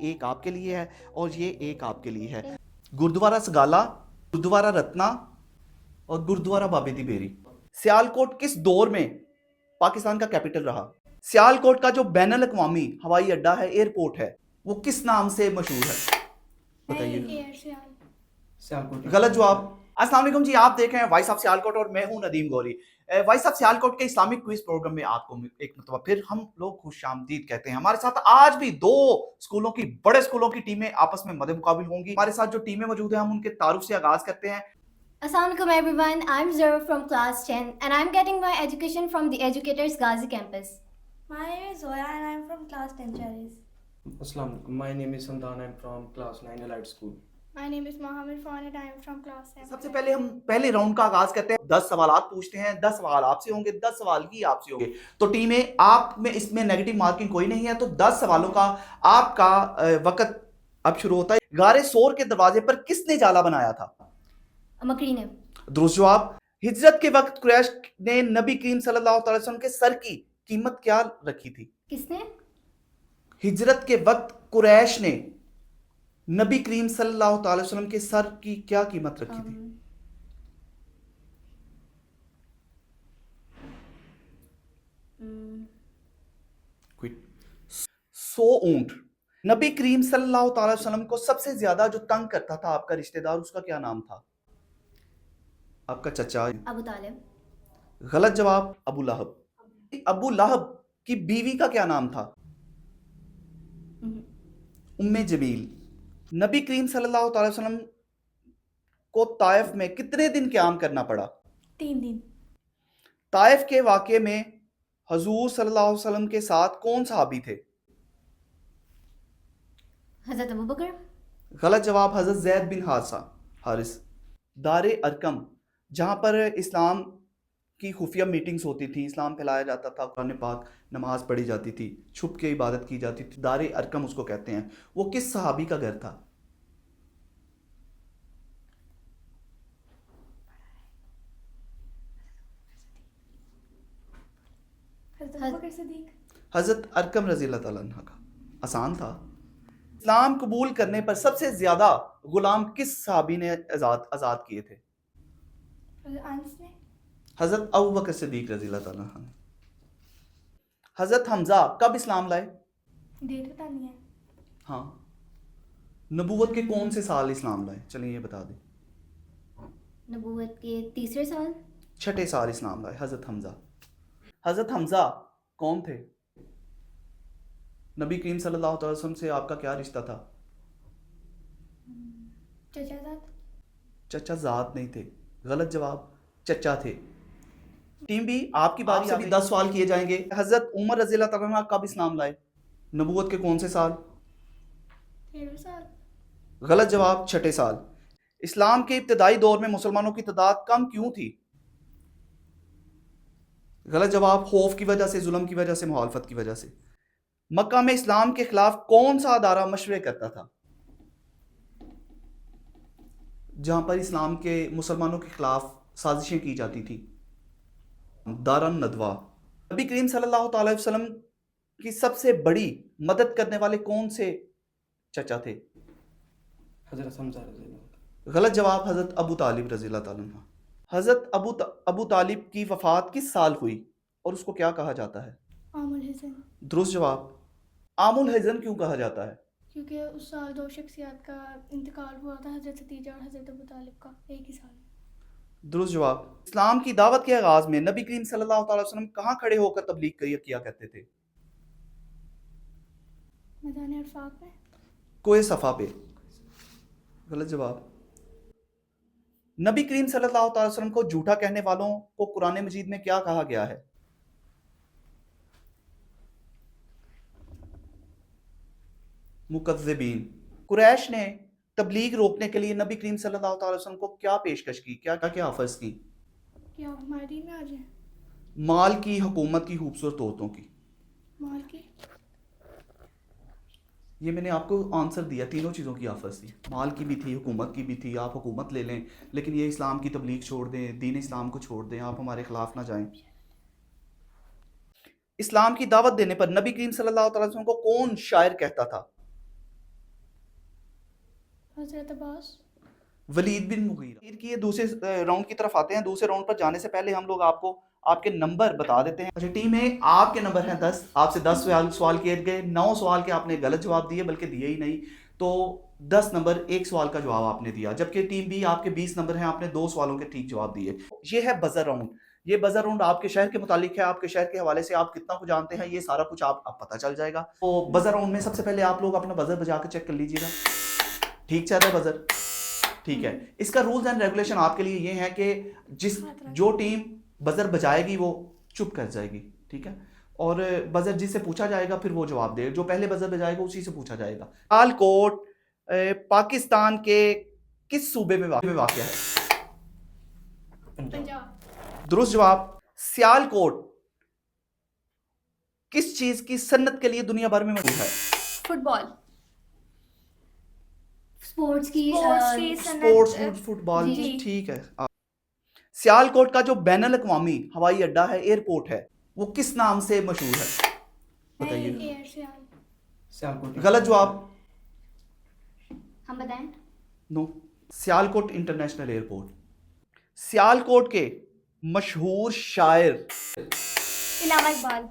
एक आपके लिए है और ये एक आपके लिए है। गुरुद्वारा सगाला, गुरुद्वारा रत्ना और गुरुद्वारा बाबे दी बेरी। सियालकोट किस दौर में पाकिस्तान का कैपिटल रहा? सियालकोट का जो बैनुल अक़वामी हवाई अड्डा है, एयरपोर्ट है, वो किस नाम से मशहूर है? बताइए। सियालकोट। गलत जवाब। अस्सलाम वालेकुम जी, आप देख रहे हैं वॉइस ऑफ सियालकोट और मैं हूं नदीम गौरी। वॉइस ऑफ सियालकोट के इस्लामिक क्विज प्रोग्राम में आपको एक मतलब फिर हम लोग खुशामदीद कहते हैं। हमारे साथ आज भी दो स्कूलों की, बड़े स्कूलों की टीमें आपस में मदे मुकाबिल होंगी। हमारे साथ जो टीमें मौजूद हैं, हम उनके तारुफ से आगाज करते हैं। Assalamualaikum everyone, I'm Zara from class 10 and I'm getting my education from the Educators Ghazi campus. My name is Zoya and I'm from class 10 Cherries. Assalamualaikum. My name is Sandan. I'm from class 9 Elite School. My name is Mohammed Fawn and I am from class 7. सबसे पहले हम पहले round का आगाज करते हैं। 10 सवालात पूछते हैं, 10 सवाल आपसे होंगे, 10 सवाल ही आपसे होंगे। तो टीमें, आप में इसमें नेगेटिव मार्किंग कोई नहीं है, तो 10 सवालों का आपका वक्त अब शुरू होता है। गारे सोर के दरवाजे पर किसने जाला बनाया था? मकड़ी ने। दुरुस्त जवाब। हिजरत के वक्त कुरैश ने नबी करीम सल्लल्लाहु अलैहि वसल्लम के सर की कीमत क्या रखी थी? किसने? हिजरत के वक्त कुरैश ने नबी करीम सल्लल्लाहु अलैहि वसल्लम के सर की क्या कीमत रखी थी? क्विट। 100 ऊंट। नबी करीम सल्लल्लाहु अलैहि वसल्लम को सबसे ज्यादा जो तंग करता था आपका रिश्तेदार, उसका क्या नाम था? आपका चचा। अबू तालिब। गलत जवाब। अबू लहब। अबू लहब की बीवी का क्या नाम था? उम्मे जमील। नबी करीम सल्लल्लाहु अलैहि वसल्लम को ताइफ में कितने दिन क़याम करना पड़ा? 3 दिन। ताइफ के वाक़े में हजूर सल्लल्लाहु अलैहि वसल्लम के साथ कौन सहाबी थे? हज़रत अबू बकर। गलत जवाब। हजरत जैद बिन हारिस। दारे अरकम, जहां पर इस्लाम की खुफिया मीटिंग्स होती थी, इस्लाम फैलाया जाता था, कुरान पाक, नमाज पढ़ी जाती थी, छुप के इबादत की जाती थी, दारे अरकम उसको कहते हैं, वो किस सहाबी का घर था? हजरत अरकम रज़ी अल्लाह तआला अन्हा का। आसान था। इस्लाम कबूल करने पर सबसे ज्यादा गुलाम किस सहाबी ने आजाद किए थे? हजरत अबू बकर सिद्दीक रज़ी अल्लाह तआला अन्हु। हजरत हमजा कब इस्लाम लाए? डेट पता नहीं है। हाँ, नबूवत के कौन से साल इस्लाम लाए? चलिए ये बता दें। नबूवत के तीसरे साल। छठे साल इस्लाम लाए हजरत हमजा। हजरत हमजा कौन थे? नबी करीम सल्लल्लाहु अलैहि वसल्लम से आपका क्या रिश्ता था? चचा जात नहीं थे। गलत जवाब। चचा थे। टीम भी आपकी बारी। आपसे भी 10 सवाल किए जाएंगे। हजरत उमर रज़ी अल्लाह तआला अन्हु कब इस्लाम लाए? नबूवत के कौन से साल? 13वें साल। गलत जवाब। छठे साल। इस्लाम के इब्तदाई दौर में मुसलमानों की तादाद कम क्यों थी? गलत जवाब। खौफ की वजह से, जुल्म की वजह से, मुखालफत की वजह से। मक्का में इस्लाम के खिलाफ कौन सा अदारा मशवरे करता था? जहां पर इस्लाम के, मुसलमानों के खिलाफ साजिशें की जाती थी। दारन नदवा। नबी करीम सल्लल्लाहु अलैहि वसल्लम की सबसे बड़ी मदद करने वाले कौन से चचा थे? हजरत हमजा रज़ी अल्लाह। गलत जवाब। हजरत अबू तालिब रज़ी अल्लाह तआला अन्हु। हजरत अबू तालिब की वफात किस साल हुई और उसको क्या कहा जाता है? आमुल हिज़न। दुरुस्त जवाब। आमुल हिज़न क्यों कहा जाता है? क्योंकि उस साल 2 शख्सियत का इंतकाल हुआ था, हजरत खदीजा और हजरत अबू तालिब का, एक ही साल। दुरुस्त जवाब। इस्लाम की दावत के आगाज में नबी करीम सल्लल्लाहु अलैहि वसल्लम कहाँ खड़े होकर तबलीग किया करते थे? मैदान अरफात में। कोए सफा पे। गलत जवाब। नबी करीम सल्लल्लाहु अलैहि वसल्लम को झूठा कहने वालों को कुरान मजीद में क्या कहा गया है? मुकज़्ज़िबीन। कुरैश ने तबलीग रोकने के लिए नबी करीम सल्लल्लाहु अलैहि वसल्लम को क्या पेशकश की, क्या क्या ऑफर्स की? क्या हमारे दीन में आ जाए? माल की, हुकूमत की, खूबसूरत औरतों की। माल की। ये मैंने आपको आंसर दिया, तीनों चीज़ों की ऑफर्स थी। माल की भी थी, हुकूमत की भी थी, आप हुकूमत ले लें, लेकिन ये इस्लाम की तबलीग छोड़ दें, दीन इस्लाम को छोड़ दें, आप हमारे खिलाफ ना जाएं। इस्लाम की दावत देने पर नबी करीम सल्लल्लाहु अलैहि वसल्लम को कौन शायर कहता था? हज़रत अब्बास। वलीद बिन मुगीरा। फिर की ये दूसरे राउंड की तरफ आते हैं। दूसरे राउंड पर जाने से पहले हम लोग आपको आपके नंबर बता देते हैं। अच्छा टीम ए, आपके नंबर हैं 10। आपसे 10 सवाल किए गए, 9 सवाल के आपने गलत जवाब दिए, बल्कि दिए ही नहीं। तो 10 नंबर, एक सवाल का जवाब आपने दिया। जबकि टीम बी, आपके 20 नंबर हैं, आपने 2 सवालों के ठीक जवाब दिए। ये है बजर राउंड। ये बजर राउंड आपके शहर के मुतालिक है। आपके शहर के हवाले से आप कितना कुछ जानते हैं, ये सारा कुछ आप पता चल जाएगा। तो बजर राउंड में सबसे पहले आप लोग अपना बजर बजा के चेक कर लीजिएगा। ठीक चल रहा है बजर? ठीक है। इसका रूल्स एंड रेगुलेशन आपके लिए ये है कि जो टीम बजर बजाएगी वो चुप कर जाएगी, ठीक है। और बजर जिससे पूछा जाएगा फिर वो जवाब दे। जो पहले बजर बजाएगा उसी से पूछा जाएगा। सियालकोट पाकिस्तान के किस सूबे में वाक़या है? पंजाब। दुरुस्त जवाब। सियालकोट किस चीज की सन्नत के लिए दुनिया भर में मशहूर है? फुटबॉल। स्पोर्ट्स की स्पोर्ट्स, फुटबॉल, जी। ठीक है। सियालकोट का जो बैनुल अक़वामी हवाई अड्डा है, एयरपोर्ट है, वो किस नाम से मशहूर है? बताइए। एयर सियाल। सियालकोट। गलत जवाब। हम बताएं। No, Sialkot international airport. Sialkot के मशहूर शायर। इलामा इकबाल।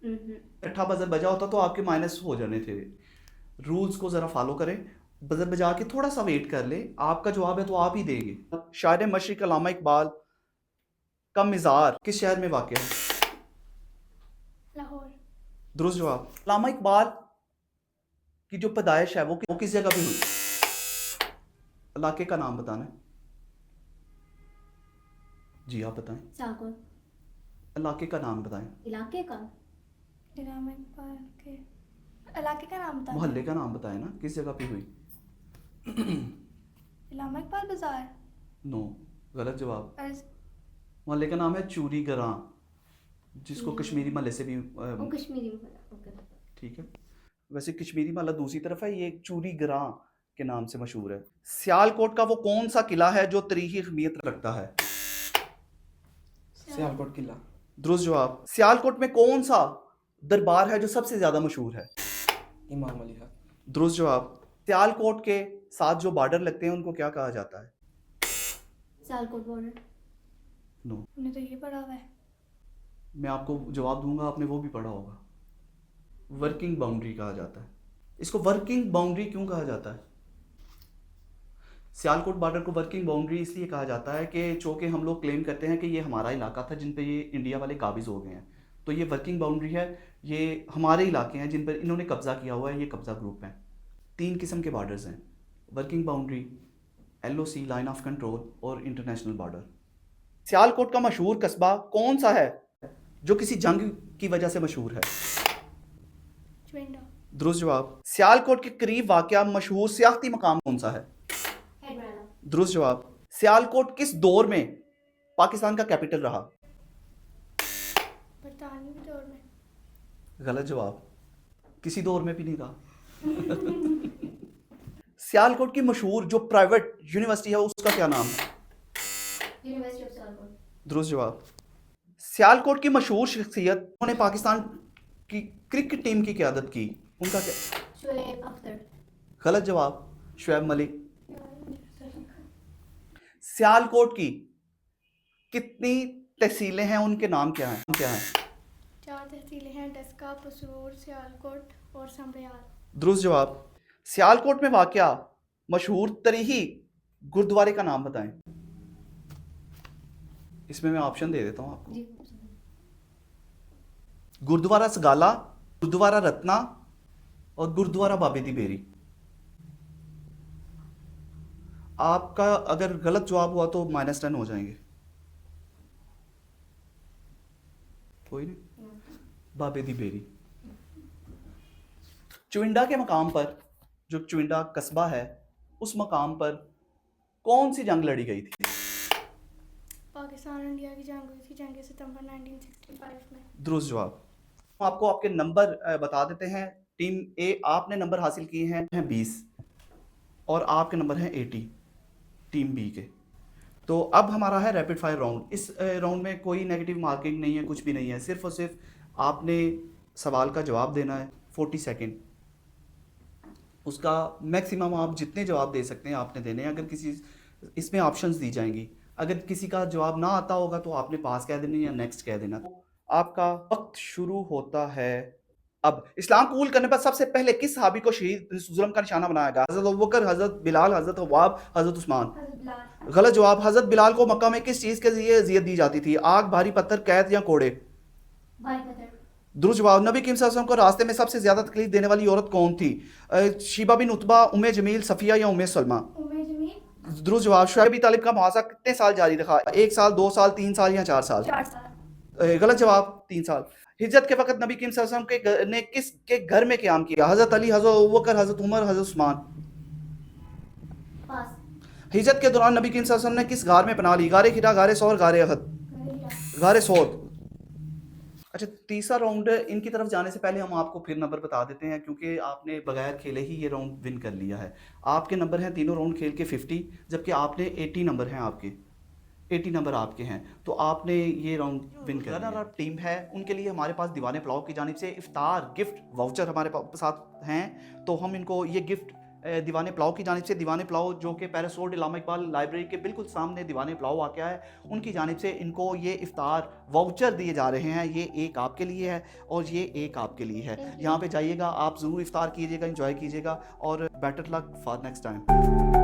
इकट्ठा बजर बजा होता तो आपके माइनस हो जाने थे। रूल्स को जरा फॉलो करें। बजर बजा के थोड़ा सा वेट कर ले। आपका जवाब है तो आप ही देंगे। शायर मशरिक अल्लामा इकबाल का मिज़ार किस शहर में वाक़ है? लाहौर। दुरुस्त जवाब। अल्लामा इकबाल की जो पैदाइश है वो किस जगह पे हुई? इलाके का नाम बताना है। जी आप बताएं। सियालकोट इलाके का नाम बताएं। इलाके का। इलामा इकबाल के इलाके का नाम बता। मोहल्ले का नाम बताएं ना, किस जगह पे हुई? इलामा इकबाल बाजार। नो, गलत जवाब। अर्ज। मोहल्ले का नाम है चूरी गरां, जिसको कश्मीरी महल्ले से भी वो कश्मीरी में ओके। ठीक है। वैसे कश्मीरी महल्ला दूसरी तरफ है, ये चूरी गरां के नाम से मशहूर है। सियालकोट का वो कौन सा किला है जो तारीखी अहमियत रखता है? सियालकोट किला। दुरुस्त जवाब। सियालकोट में कौन सा दरबार है जो सबसे ज्यादा मशहूर है? इमाम अली का। दुरुस्त जवाब। सियालकोट के साथ जो बॉर्डर लगते हैं उनको क्या कहा जाता है? सियालकोट बॉर्डर। नो, हमने तो ये पढ़ा हुआ है। मैं आपको जवाब दूंगा, आपने वो भी पढ़ा होगा। वर्किंग बाउंड्री कहा जाता है इसको। वर्किंग बाउंड्री क्यों कहा जाता है? सियालकोट बॉर्डर को वर्किंग बाउंड्री इसलिए कहा जाता है कि चूँकि हम लोग क्लेम करते हैं कि ये हमारा इलाका था जिन पे ये इंडिया वाले काबिज हो गए हैं, तो ये वर्किंग बाउंड्री है। ये हमारे इलाके हैं जिन पर इन्होंने कब्जा किया हुआ है, ये कब्जा ग्रुप हैं। 3 किस्म के बॉर्डर्स हैं: working boundary, LOC line of control, और इंटरनेशनल बॉर्डर। सियालकोट का मशहूर कस्बा कौन सा है जो किसी जंग की वजह से मशहूर है? चुवेंडा। दुरुस्त जवाब। सियालकोट के करीब वाक़या मशहूर सियाहती मकाम कौन सा है? हेडराला। दुरुस्त जवाब। सियालकोट किस दौर में पाकिस्तान का कैपिटल रहा? बरतानवी दौर में। गलत जवाब। किसी दौर में भी नहीं रहा। सियालकोट की मशहूर जो प्राइवेट यूनिवर्सिटी है उसका क्या नाम है? University of Sialkot. दुरुस्त जवाब। सियालकोट की मशहूर शख्सियत उन्होंने पाकिस्तान की क्रिकेट टीम की क़यादत की, उनका क्या? शुएब अख्तर। गलत जवाब। शुएब मलिक। सियालकोट की कितनी तहसीलें हैं, उनके नाम क्या हैं? 4 तहसीलें हैं: डस्का, पसूर, सियालकोट और समरियाल। दुरुस्त जवाब। सियालकोट में वाक़या मशहूर तरीही गुरुद्वारे का नाम बताएं। इसमें मैं ऑप्शन दे देता हूं आपको। जी। गुरुद्वारा सगाला, गुरुद्वारा रत्ना और गुरुद्वारा बाबे दी बेरी। आपका अगर गलत जवाब हुआ तो -10 हो जाएंगे। कोई नहीं। बाबे दी बेरी। चुविंडा के मकाम पर, जो चुविंडा कस्बा है, उस मकाम पर कौन सी जंग लड़ी गई थी? पाकिस्तान इंडिया की जंग हुई थी, जंग सितंबर 1965 में। दुरुस्त जवाब। हम आपको आपके नंबर बता देते हैं। टीम ए, आपने नंबर हासिल किए हैं 20 और आपके नंबर हैं 80 टीम बी के। तो अब हमारा है रैपिड फायर राउंड। इस राउंड में कोई नेगेटिव मार्किंग नहीं है, कुछ भी नहीं है। सिर्फ और सिर्फ आपने सवाल का जवाब देना है। 40 सेकंड। उसका मैक्सिमम आप जितने जवाब दे सकते हैं आपने देने हैं। अगर किसी इसमें ऑप्शंस दी जाएंगी, अगर किसी का जवाब ना आता होगा तो आपने पास कह देना या नेक्स्ट कह देना। आपका वक्त शुरू होता है अब। इस्लाम कबूल करने पर सबसे पहले किस सहाबी को शहीद जुल्म का निशाना बनाया गया? हजरत अबू बकर, हजरत बिलाल, हजरत अव्वाब, हजरत उस्मान। गलत जवाब। हजरत बिलाल को मक्का में किस चीज के लिए अजियत दी जाती थी? आग, भारी पत्थर, कैद या कोड़े? दुरुस्त जवाब। नबी करीम सल्लल्लाहु अलैहि वसल्लम को रास्ते में सबसे ज्यादा तकलीफ देने वाली औरत कौन थी? शीबा बिन उतबा, उम्मे जमील, सफिया या उम्मे सलमा? दुरुस्त जवाब। शुएब अबी तालिब का मुआवजा कितने साल जारी रखा? 1 साल, 2 साल, 3 साल या 4 साल? गलत जवाब, 3 साल। हिजरत के वक्त नबी करीम सल्लल्लाहु अलैहि वसल्लम ने किसके घर में क़याम किया? हजरत अली, हजरत अबू बकर, हजरत उमर, हजरत उस्मान? हिजरत के दौरान नबी करीम सल्लल्लाहु अलैहि वसल्लम ने किस गार में पनाह ली? गारे हिरा, गारे सौर, गारे अहद? गारे सौर। अच्छा, तीसरा राउंड इनकी तरफ जाने से पहले हम आपको फिर नंबर बता देते हैं, क्योंकि आपने बगैर खेले ही ये राउंड विन कर लिया है। आपके नंबर हैं तीनों राउंड खेल के 50, जबकि आपने 80 नंबर हैं आपके, 80 नंबर आपके हैं, तो आपने ये राउंड विन कर लिया। रनर अप टीम है, उनके लिए हमारे पास दीवाने पुलाव की जानिब से इफ्तार गिफ्ट वाउचर हमारे साथ हैं, तो हम इनको ये गिफ्ट दीवाने पुलाव की जानिब से, दीवाने पुलाव जो कि पैरिस रोड इलामा इकबाल लाइब्रेरी के बिल्कुल सामने दीवाने पुलाव वाक़या है, उनकी जानिब से इनको ये इफ्तार वाउचर दिए जा रहे हैं। ये एक आपके लिए है और ये एक आपके लिए है। यहाँ पे जाइएगा, आप ज़रूर इफ्तार कीजिएगा, इंजॉय कीजिएगा और better luck for next time.